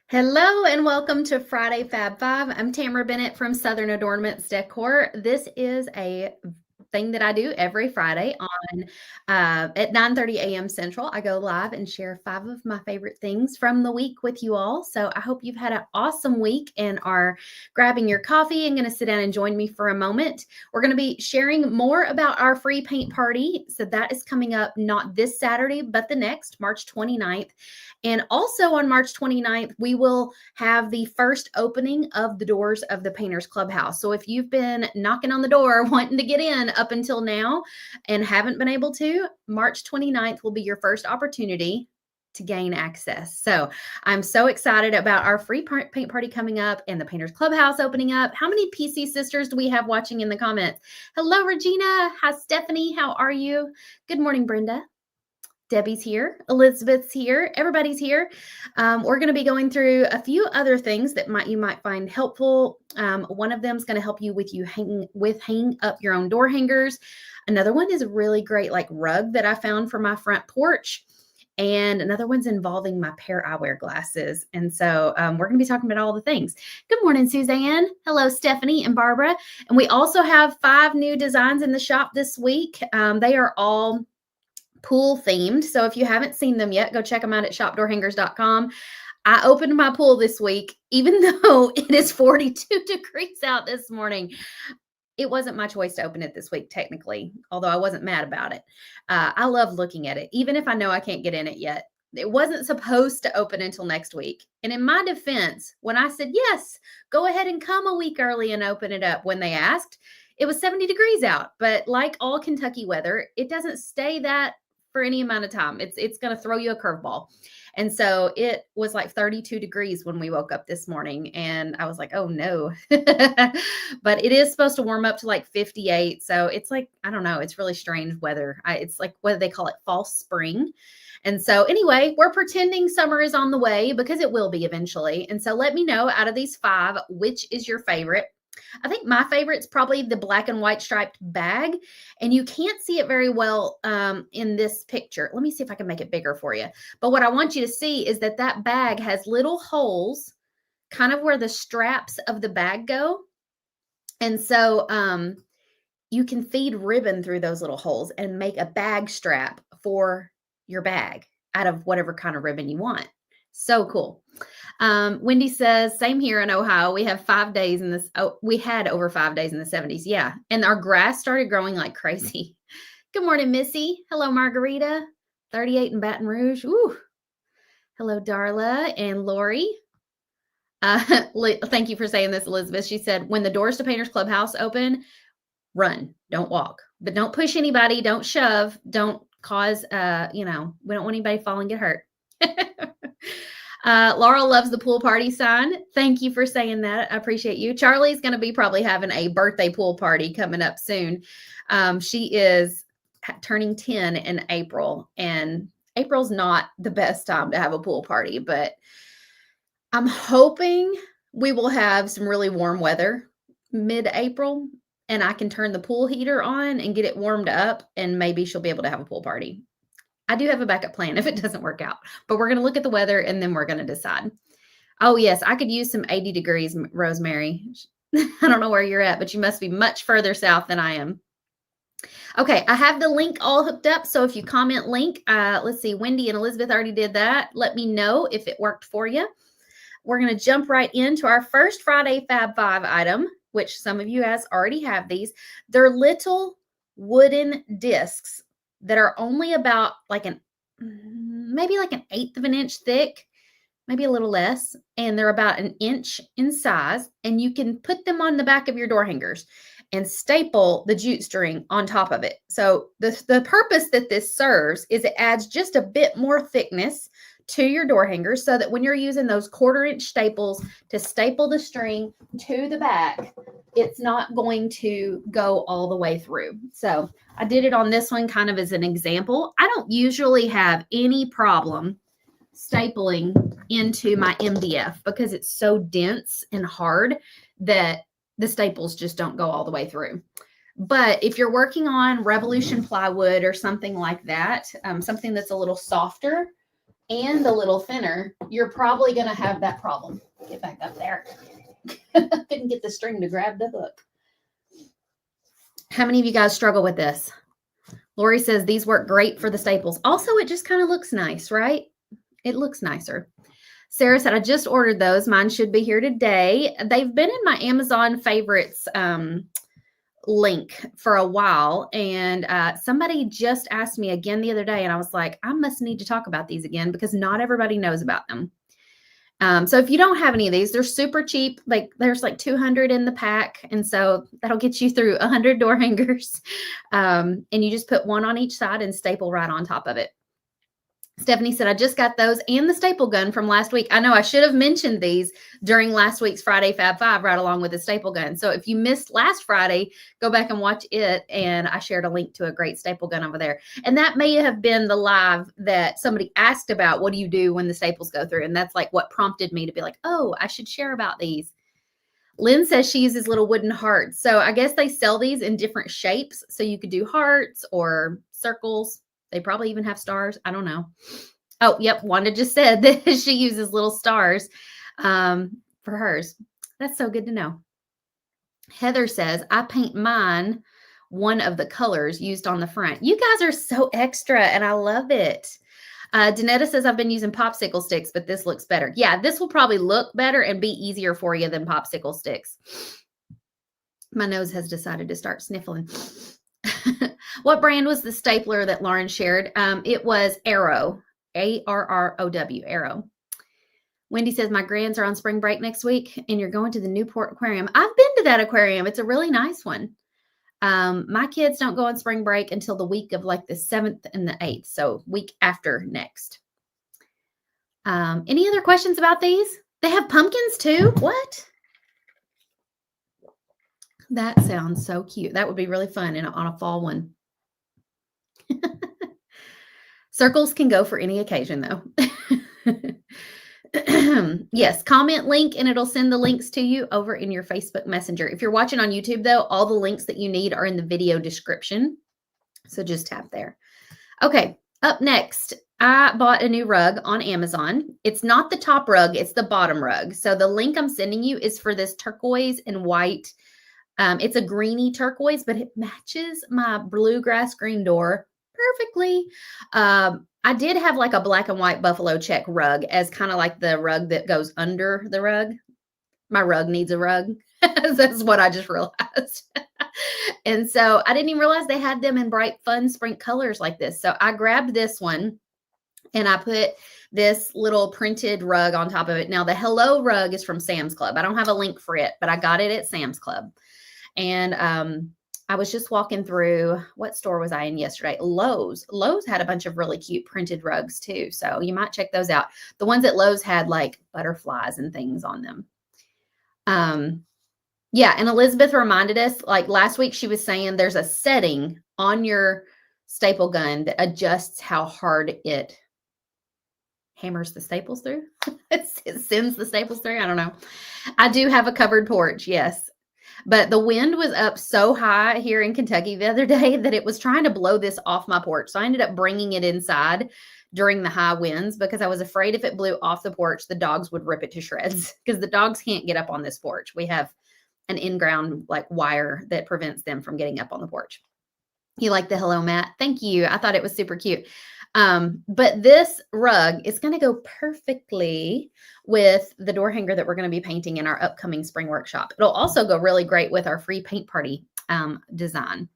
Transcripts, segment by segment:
Hello and welcome to Friday Fab Five. I'm Tamara Bennett from Southern Adornments Decor. This is a thing that I do every Friday on at 9:30 a.m. Central. I go live and share 5 of my favorite things from the week with you all. So I hope you've had an awesome week and are grabbing your coffee and going to sit down and join me for a moment. We're going to be sharing more about our free paint party. So that is coming up not this Saturday, but the next, March 29th. And also on March 29th, we will have the first opening of the doors of the Painters Clubhouse. So if you've been knocking on the door wanting to get in up until now and haven't been able to, March 29th will be your first opportunity to gain access. So I'm so excited about our free paint party coming up and the Painters Clubhouse opening up. How many PC sisters do we have watching in the comments? Hello, Regina. Hi, Stephanie. How are you? Good morning, Brenda. Debbie's here, Elizabeth's here, everybody's here. We're going to be going through a few other things that you might find helpful. One of them is going to help you with hanging up your own door hangers. Another one is a really great like rug that I found for my front porch. And another one's involving my pair eyewear glasses. And so we're going to be talking about all the things. Good morning, Suzanne. Hello, Stephanie and Barbara. And we also have 5 new designs in the shop this week. They are all pool themed. So if you haven't seen them yet, go check them out at shopdoorhangers.com. I opened my pool this week, even though it is 42 degrees out this morning. It wasn't my choice to open it this week, technically, although I wasn't mad about it. I love looking at it, even if I know I can't get in it yet. It wasn't supposed to open until next week. And in my defense, when I said, yes, go ahead and come a week early and open it up when they asked, it was 70 degrees out. But like all Kentucky weather, it doesn't stay that for any amount of time. It's going to throw you a curveball. And so it was like 32 degrees when we woke up this morning. And I was like, oh no. But it is supposed to warm up to like 58. So it's like, I don't know. It's really strange weather. It's like, what do they call it? False spring. And so anyway, we're pretending summer is on the way because it will be eventually. And so let me know out of these 5, which is your favorite. I think my favorite is probably the black and white striped bag. And you can't see it very well in this picture. Let me see if I can make it bigger for you. But what I want you to see is that that bag has little holes kind of where the straps of the bag go. And so you can feed ribbon through those little holes and make a bag strap for your bag out of whatever kind of ribbon you want. So cool. Wendy says, same here in Ohio. We have 5 days in this. Oh, we had over 5 days in the 70s. Yeah. And our grass started growing like crazy. Good morning, Missy. Hello, Margarita. 38 in Baton Rouge. Ooh. Hello, Darla and Lori. Thank you for saying this, Elizabeth. She said, when the doors to Painters Clubhouse open, run, don't walk, but don't push anybody. Don't shove. Don't cause, we don't want anybody to fall and get hurt. Laura loves the pool party sign. Thank you for saying that. I appreciate you. Charlie's going to be probably having a birthday pool party coming up soon. She is turning 10 in April, and April's not the best time to have a pool party, but I'm hoping we will have some really warm weather mid-April, and I can turn the pool heater on and get it warmed up, and maybe she'll be able to have a pool party. I do have a backup plan if it doesn't work out, but we're going to look at the weather and then we're going to decide. Oh, yes, I could use some 80 degrees, Rosemary. I don't know where you're at, but you must be much further south than I am. Okay, I have the link all hooked up. So if you comment link, let's see, Wendy and Elizabeth already did that. Let me know if it worked for you. We're going to jump right into our first Friday Fab 5 item, which some of you guys already have these. They're little wooden discs that are only about like maybe like 1/8 of an inch thick, maybe a little less, and they're about 1 inch in size, and you can put them on the back of your door hangers and staple the jute string on top of it. So the purpose that this serves is it adds just a bit more thickness to your door hangers so that when you're using those 1/4 inch staples to staple the string to the back, it's not going to go all the way through. So I did it on this one kind of as an example. I don't usually have any problem stapling into my MDF because it's so dense and hard that the staples just don't go all the way through. But if you're working on Revolution plywood or something like that, something that's a little softer, and a little thinner, you're probably going to have that problem. Get back up there. Couldn't get the string to grab the hook. How many of you guys struggle with this? Lori says these work great for the staples. Also, it just kind of looks nice, right? It looks nicer. Sarah said, I just ordered those. Mine should be here today. They've been in my Amazon favorites link for a while. And somebody just asked me again the other day, and I was like, I must need to talk about these again because not everybody knows about them. So if you don't have any of these, they're super cheap. Like there's like 200 in the pack. And so that'll get you through 100 door hangers. And you just put one on each side and staple right on top of it. Stephanie said, I just got those and the staple gun from last week. I know I should have mentioned these during last week's Friday Fab 5 right along with the staple gun. So if you missed last Friday, go back and watch it. And I shared a link to a great staple gun over there. And that may have been the live that somebody asked about, what do you do when the staples go through? And that's like what prompted me to be like, oh, I should share about these. Lynn says she uses little wooden hearts. So I guess they sell these in different shapes. So you could do hearts or circles. They probably even have stars. I don't know. Oh, yep. Wanda just said that she uses little stars for hers. That's so good to know. Heather says, I paint mine one of the colors used on the front. You guys are so extra, and I love it. Danetta says, I've been using popsicle sticks, but this looks better. Yeah, this will probably look better and be easier for you than popsicle sticks. My nose has decided to start sniffling. What brand was the stapler that Lauren shared? It was Arrow, A-R-R-O-W, Arrow. Wendy says, my grands are on spring break next week, and you're going to the Newport Aquarium. I've been to that aquarium. It's a really nice one. My kids don't go on spring break until the week of like the 7th and the 8th, so week after next. Any other questions about these? They have pumpkins too? What? That sounds so cute. That would be really fun on a fall one. Circles can go for any occasion, though. Yes, comment link and it'll send the links to you over in your Facebook Messenger. If you're watching on YouTube, though, all the links that you need are in the video description. So just tap there. Okay, up next, I bought a new rug on Amazon. It's not the top rug, it's the bottom rug. So the link I'm sending you is for this turquoise and white. It's a greeny turquoise, but it matches my bluegrass green door perfectly. I did have like a black and white buffalo check rug as kind of like the rug that goes under the rug. My rug needs a rug. That's what I just realized. And so I didn't even realize they had them in bright, fun spring colors like this. So I grabbed this one and I put this little printed rug on top of it. Now the Hello rug is from Sam's Club. I don't have a link for it, but I got it at Sam's Club. And I was just walking through, what store was I in yesterday? Lowe's. Lowe's had a bunch of really cute printed rugs too. So you might check those out. The ones at Lowe's had like butterflies and things on them. Yeah. And Elizabeth reminded us, like last week, she was saying there's a setting on your staple gun that adjusts how hard it hammers the staples through. It sends the staples through. I don't know. I do have a covered porch. Yes. But the wind was up so high here in Kentucky the other day that it was trying to blow this off my porch. So I ended up bringing it inside during the high winds because I was afraid if it blew off the porch, the dogs would rip it to shreds because the dogs can't get up on this porch. We have an in-ground like wire that prevents them from getting up on the porch. You like the Hello Mat? Thank you. I thought it was super cute. But this rug is going to go perfectly with the door hanger that we're going to be painting in our upcoming spring workshop. It'll also go really great with our free paint party design.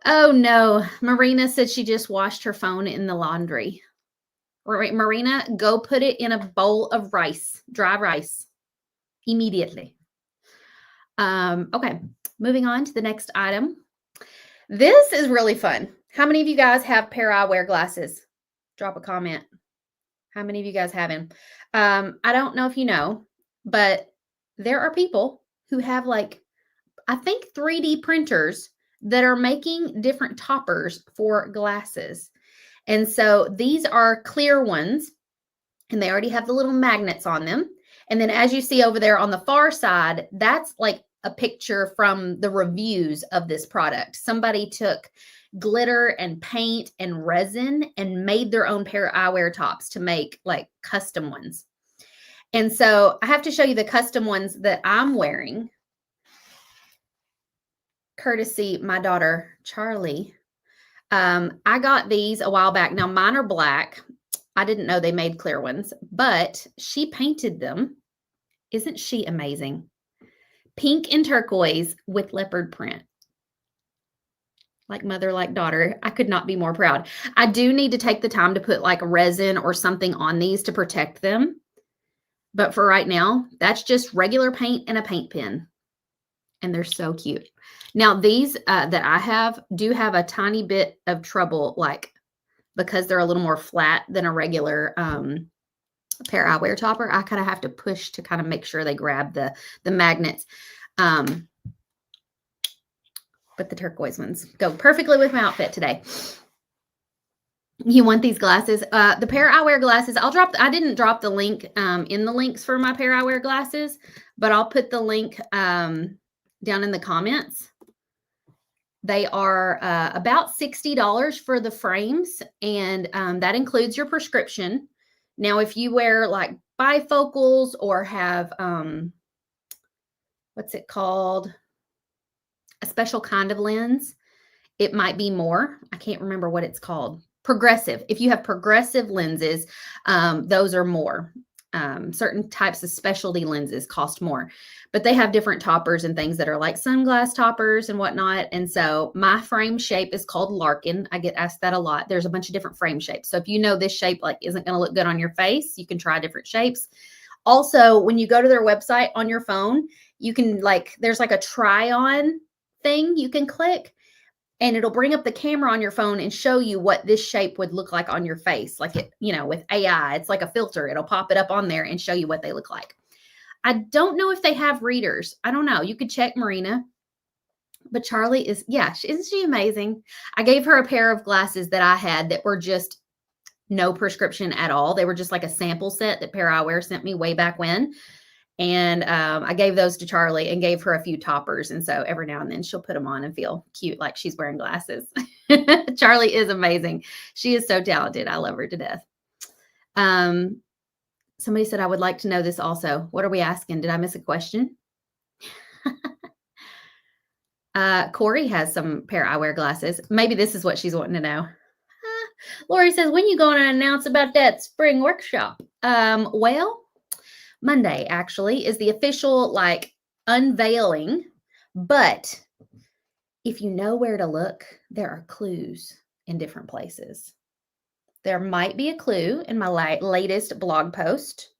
Oh no, Marina said she just washed her phone in the laundry. Right, Marina, go put it in a bowl of rice, dry rice, immediately. Okay, moving on to the next item. This is really fun. How many of you guys have pair eyewear glasses? Drop a comment. How many of you guys have them? I don't know if you know, but there are people who have like, I think 3D printers that are making different toppers for glasses. And so these are clear ones and they already have the little magnets on them. And then as you see over there on the far side, that's like a picture from the reviews of this product. Somebody took glitter and paint and resin and made their own pair of eyewear tops to make like custom ones. And so I have to show you the custom ones that I'm wearing, courtesy my daughter, Charlie. I got these a while back. Now mine are black. I didn't know they made clear ones, but she painted them. Isn't she amazing? Pink and turquoise with leopard print. Like mother, like daughter. I could not be more proud. I do need to take the time to put like resin or something on these to protect them. But for right now, that's just regular paint and a paint pen. And they're so cute. Now, these that I have do have a tiny bit of trouble, like because they're a little more flat than a regular pair eyewear topper. I kind of have to push to kind of make sure they grab the magnets. But the turquoise ones go perfectly with my outfit today. You want these glasses? The pair eyewear glasses, I didn't drop the link in the links for my pair eyewear glasses, but I'll put the link down in the comments. They are about $60 for the frames, and that includes your prescription. Now, if you wear like bifocals or have, what's it called? A special kind of lens, it might be more. I can't remember what it's called. Progressive. If you have progressive lenses, those are more. Certain types of specialty lenses cost more, but they have different toppers and things that are like sunglass toppers and whatnot. And so my frame shape is called Larkin. I get asked that a lot. There's a bunch of different frame shapes. So if you know this shape like isn't going to look good on your face, you can try different shapes. Also, when you go to their website on your phone, you can there's like a try on thing you can click, and it'll bring up the camera on your phone and show you what this shape would look like on your face. Like it, with AI, it's like a filter. It'll pop it up on there and show you what they look like. I don't know if they have readers. I don't know. You could check Marina. But Charlie isn't she amazing? I gave her a pair of glasses that I had that were just no prescription at all. They were just like a sample set that Pair Eyewear sent me way back when. And I gave those to Charlie and gave her a few toppers. And so every now and then she'll put them on and feel cute, like she's wearing glasses. Charlie is amazing. She is so talented. I love her to death. Somebody said, I would like to know this also. What are we asking? Did I miss a question? Corey has some Pair Eyewear glasses. Maybe this is what she's wanting to know. Lori says, when you going to announce about that spring workshop? Well, Monday actually is the official unveiling, but if you know where to look, there are clues in different places. There might be a clue in my latest blog post.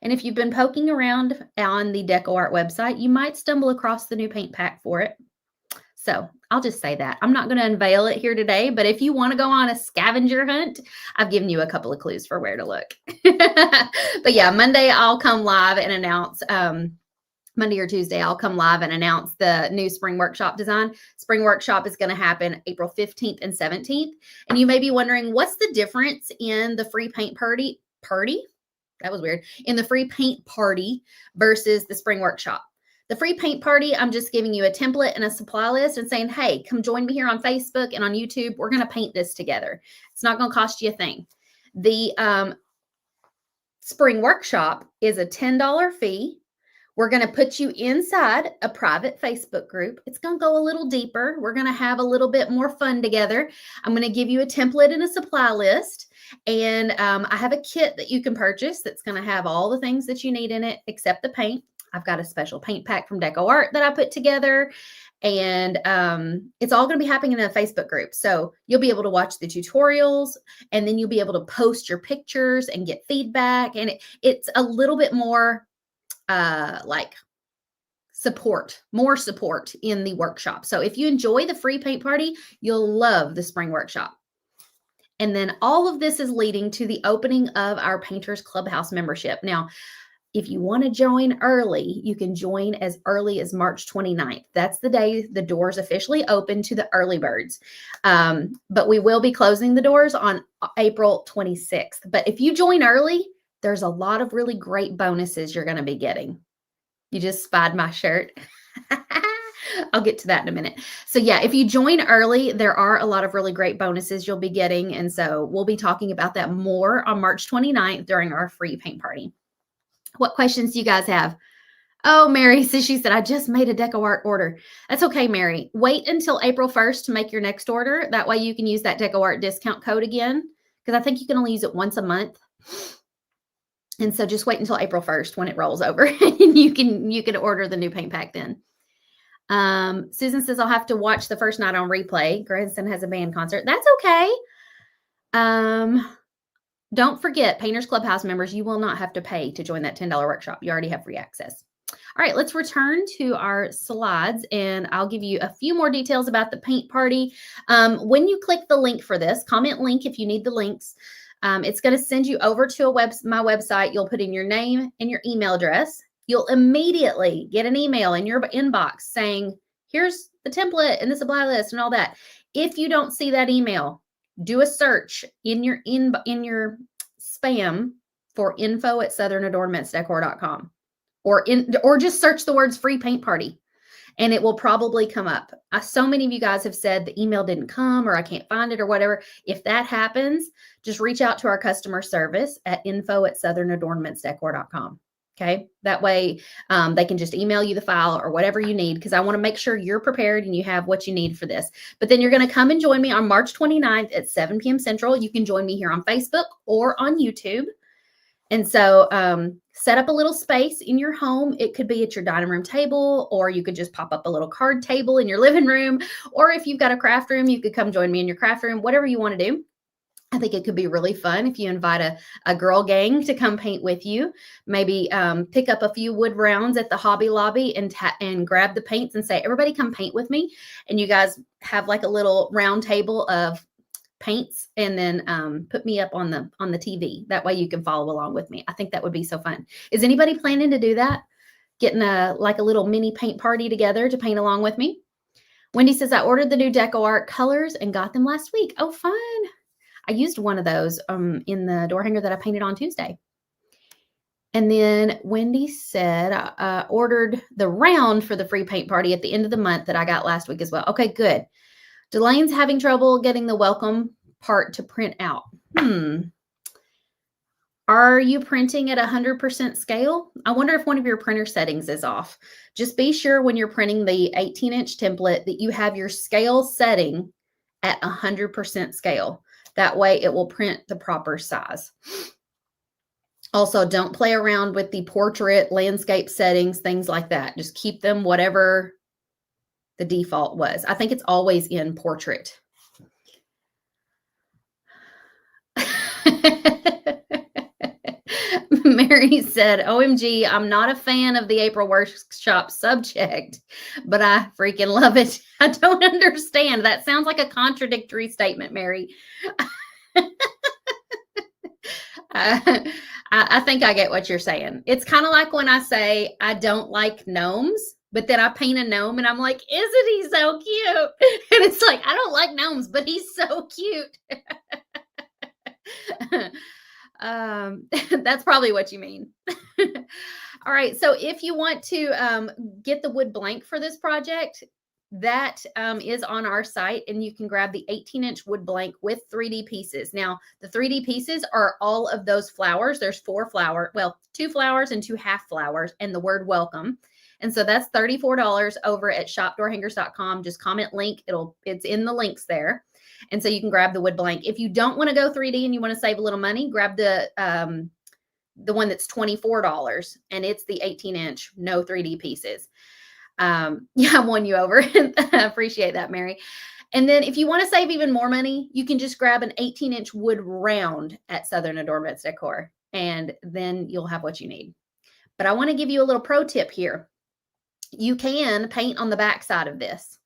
And if you've been poking around on the DecoArt website, you might stumble across the new paint pack for it. So I'll just say that. I'm not going to unveil it here today, but if you want to go on a scavenger hunt, I've given you a couple of clues for where to look. But yeah, Monday I'll come live and announce, Monday or Tuesday, I'll come live and announce the new spring workshop design. Spring workshop is going to happen April 15th and 17th. And you may be wondering, what's the difference in the free paint party? That was weird. In the free paint party versus the spring workshop. The free paint party, I'm just giving you a template and a supply list and saying, hey, come join me here on Facebook and on YouTube. We're going to paint this together. It's not going to cost you a thing. The spring workshop is a $10 fee. We're going to put you inside a private Facebook group. It's going to go a little deeper. We're going to have a little bit more fun together. I'm going to give you a template and a supply list. And I have a kit that you can purchase that's going to have all the things that you need in it except the paint. I've got a special paint pack from DecoArt that I put together, and it's all going to be happening in a Facebook group. So you'll be able to watch the tutorials, and then you'll be able to post your pictures and get feedback. And it's a little bit more more support in the workshop. So if you enjoy the free paint party, you'll love the spring workshop. And then all of this is leading to the opening of our Painters Clubhouse membership. Now, if you want to join early, you can join as early as March 29th. That's the day the doors officially open to the early birds. But we will be closing the doors on April 26th. But if you join early, there's a lot of really great bonuses you're going to be getting. You just spied my shirt. I'll get to that in a minute. So yeah, if you join early, there are a lot of really great bonuses you'll be getting. And so we'll be talking about that more on March 29th during our free paint party. What questions do you guys have? Oh, Mary says, she said, I just made a DecoArt order. That's okay, Mary. Wait until April 1st to make your next order. That way you can use that DecoArt discount code again, because I think you can only use it once a month. And so just wait until April 1st when it rolls over and you can order the new paint pack then. Susan says, I'll have to watch the first night on replay. Grandson has a band concert. That's okay. Don't forget, Painters Clubhouse members, you will not have to pay to join that $10 workshop. You already have free access. All right, let's return to our slides, and I'll give you a few more details about the paint party. When you click the link for this, comment link if you need the links. It's going to send you over to my website. You'll put in your name and your email address. You'll immediately get an email in your inbox saying, here's the template and the supply list and all that. If you don't see that email, do a search in your spam for info@southernadornmentsdecor.com or just search the words free paint party and it will probably come up. So many of you guys have said the email didn't come or I can't find it or whatever. If that happens, just reach out to our customer service at info@southernadornmentsdecor.com. Okay. That way they can just email you the file or whatever you need, because I want to make sure you're prepared and you have what you need for this. But then you're going to come and join me on March 29th at 7 p.m. Central. You can join me here on Facebook or on YouTube. And so set up a little space in your home. It could be at your dining room table, or you could just pop up a little card table in your living room. Or if you've got a craft room, you could come join me in your craft room, whatever you want to do. I think it could be really fun if you invite a girl gang to come paint with you. Maybe pick up a few wood rounds at the Hobby Lobby and grab the paints and say, everybody come paint with me. And you guys have like a little round table of paints and then put me up on the TV. That way you can follow along with me. I think that would be so fun. Is anybody planning to do that? Getting a little mini paint party together to paint along with me? Wendy says, I ordered the new DecoArt colors and got them last week. Oh, fun. I used one of those in the door hanger that I painted on Tuesday. And then Wendy said, I ordered the round for the free paint party at the end of the month that I got last week as well. Okay, good. Delaine's having trouble getting the welcome part to print out. Are you printing at 100% scale? I wonder if one of your printer settings is off. Just be sure when you're printing the 18-inch template that you have your scale setting at 100% scale. That way it will print the proper size. Also, don't play around with the portrait, landscape settings, things like that. Just keep them whatever the default was. I think it's always in portrait. Mary said, OMG, I'm not a fan of the April workshop subject, but I freaking love it. I don't understand. That sounds like a contradictory statement, Mary. I think I get what you're saying. It's kind of like when I say I don't like gnomes, but then I paint a gnome and I'm like, isn't he so cute? And it's like, I don't like gnomes, but he's so cute. That's probably what you mean. All right. So if you want to get the wood blank for this project, that is on our site, and you can grab the 18-inch wood blank with 3D pieces. Now, the 3D pieces are all of those flowers. There's 2 flowers and 2 half flowers, and the word welcome. And so that's $34 over at shopdoorhangers.com. Just comment link. It's in the links there. And so you can grab the wood blank. If you don't want to go 3D and you want to save a little money, grab the one that's $24, and it's the 18-inch, no 3D pieces. Yeah, I won you over. I appreciate that, Mary. And then if you want to save even more money, you can just grab an 18-inch wood round at Southern Adornments Decor, and then you'll have what you need. But I want to give you a little pro tip here. You can paint on the back side of this.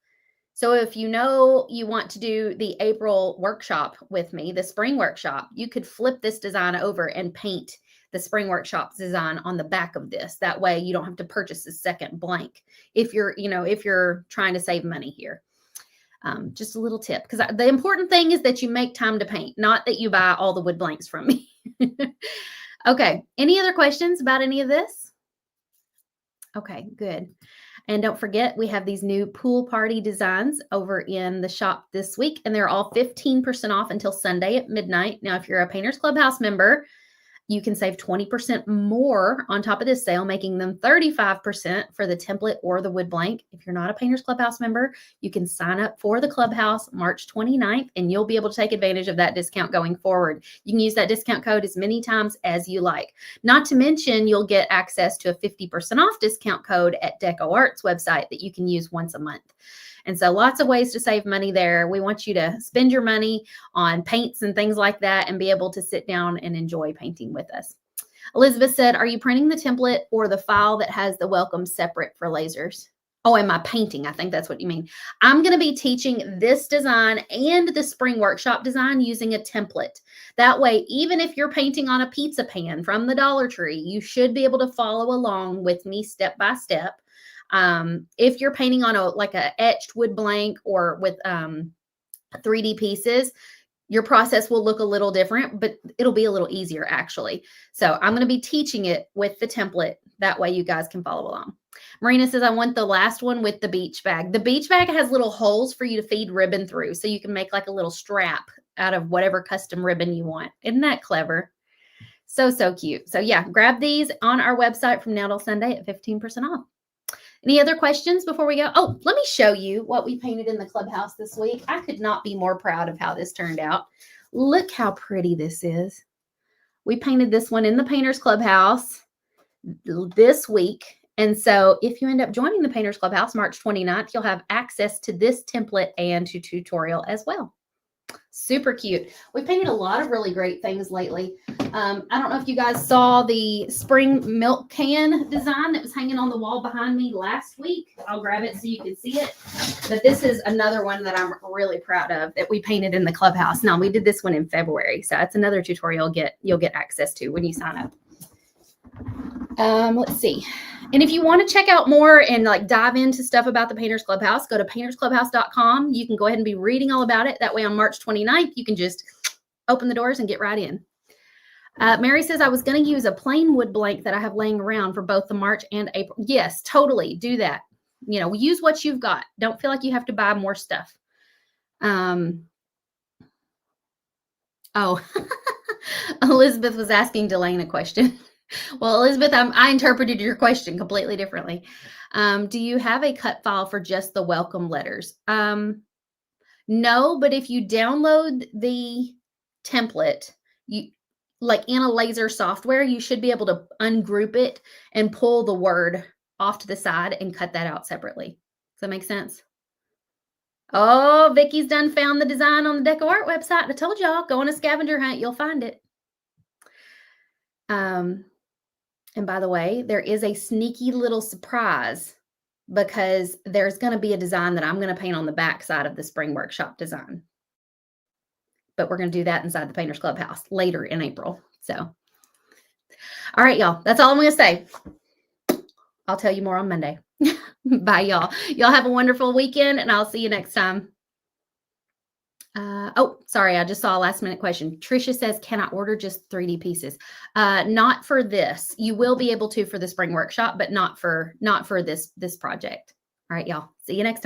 So if you know you want to do the April workshop with me, the spring workshop, you could flip this design over and paint the spring workshop design on the back of this. That way you don't have to purchase a second blank if you're trying to save money here. Just a little tip, because the important thing is that you make time to paint, not that you buy all the wood blanks from me. Okay. Any other questions about any of this? Okay, good. And don't forget, we have these new pool party designs over in the shop this week, and they're all 15% off until Sunday at midnight. Now, if you're a Painters Clubhouse member, you can save 20% more on top of this sale, making them 35% for the template or the wood blank. If you're not a Painters Clubhouse member, you can sign up for the Clubhouse March 29th, and you'll be able to take advantage of that discount going forward. You can use that discount code as many times as you like. Not to mention, you'll get access to a 50% off discount code at DecoArt's website that you can use once a month. And so lots of ways to save money there. We want you to spend your money on paints and things like that and be able to sit down and enjoy painting with us. Elizabeth said, are you printing the template or the file that has the welcome separate for lasers? Oh, am I painting? I think that's what you mean. I'm going to be teaching this design and the spring workshop design using a template. That way, even if you're painting on a pizza pan from the Dollar Tree, you should be able to follow along with me step by step. If you're painting on a etched wood blank or with 3D pieces, your process will look a little different, but it'll be a little easier actually. So I'm going to be teaching it with the template. That way you guys can follow along. Marina says, I want the last one with the beach bag. The beach bag has little holes for you to feed ribbon through. So you can make like a little strap out of whatever custom ribbon you want. Isn't that clever? So, so cute. So yeah, grab these on our website from now till Sunday at 15% off. Any other questions before we go? Oh, let me show you what we painted in the clubhouse this week. I could not be more proud of how this turned out. Look how pretty this is. We painted this one in the Painters Clubhouse this week. And so if you end up joining the Painters Clubhouse March 29th, you'll have access to this template and to tutorial as well. Super cute. We painted a lot of really great things lately. I don't know if you guys saw the spring milk can design that was hanging on the wall behind me last week. I'll grab it so you can see it. But this is another one that I'm really proud of that we painted in the clubhouse. Now, we did this one in February, so it's another tutorial you'll get access to when you sign up. Let's see. And if you want to check out more and like dive into stuff about the Painters Clubhouse, go to paintersclubhouse.com. You can go ahead and be reading all about it. That way on March 29th, you can just open the doors and get right in. Mary says, I was going to use a plain wood blank that I have laying around for both the March and April. Yes, totally. Do that. You know, use what you've got. Don't feel like you have to buy more stuff. Oh, Elizabeth was asking Delane a question. Well, Elizabeth, I interpreted your question completely differently. Do you have a cut file for just the welcome letters? No, but if you download the template, you like in a laser software, you should be able to ungroup it and pull the word off to the side and cut that out separately. Does that make sense? Oh, Vicky's done found the design on the DecoArt website. I told y'all, go on a scavenger hunt, you'll find it. And by the way, there is a sneaky little surprise because there's going to be a design that I'm going to paint on the back side of the spring workshop design. But we're going to do that inside the Painters Clubhouse later in April. So, all right, y'all, that's all I'm going to say. I'll tell you more on Monday. Bye, y'all. Y'all have a wonderful weekend, and I'll see you next time. Oh, sorry, I just saw a last minute question. Trisha says, can I order just 3D pieces? Not for this. You will be able to for the spring workshop, but not for this project. All right, y'all. See you next time.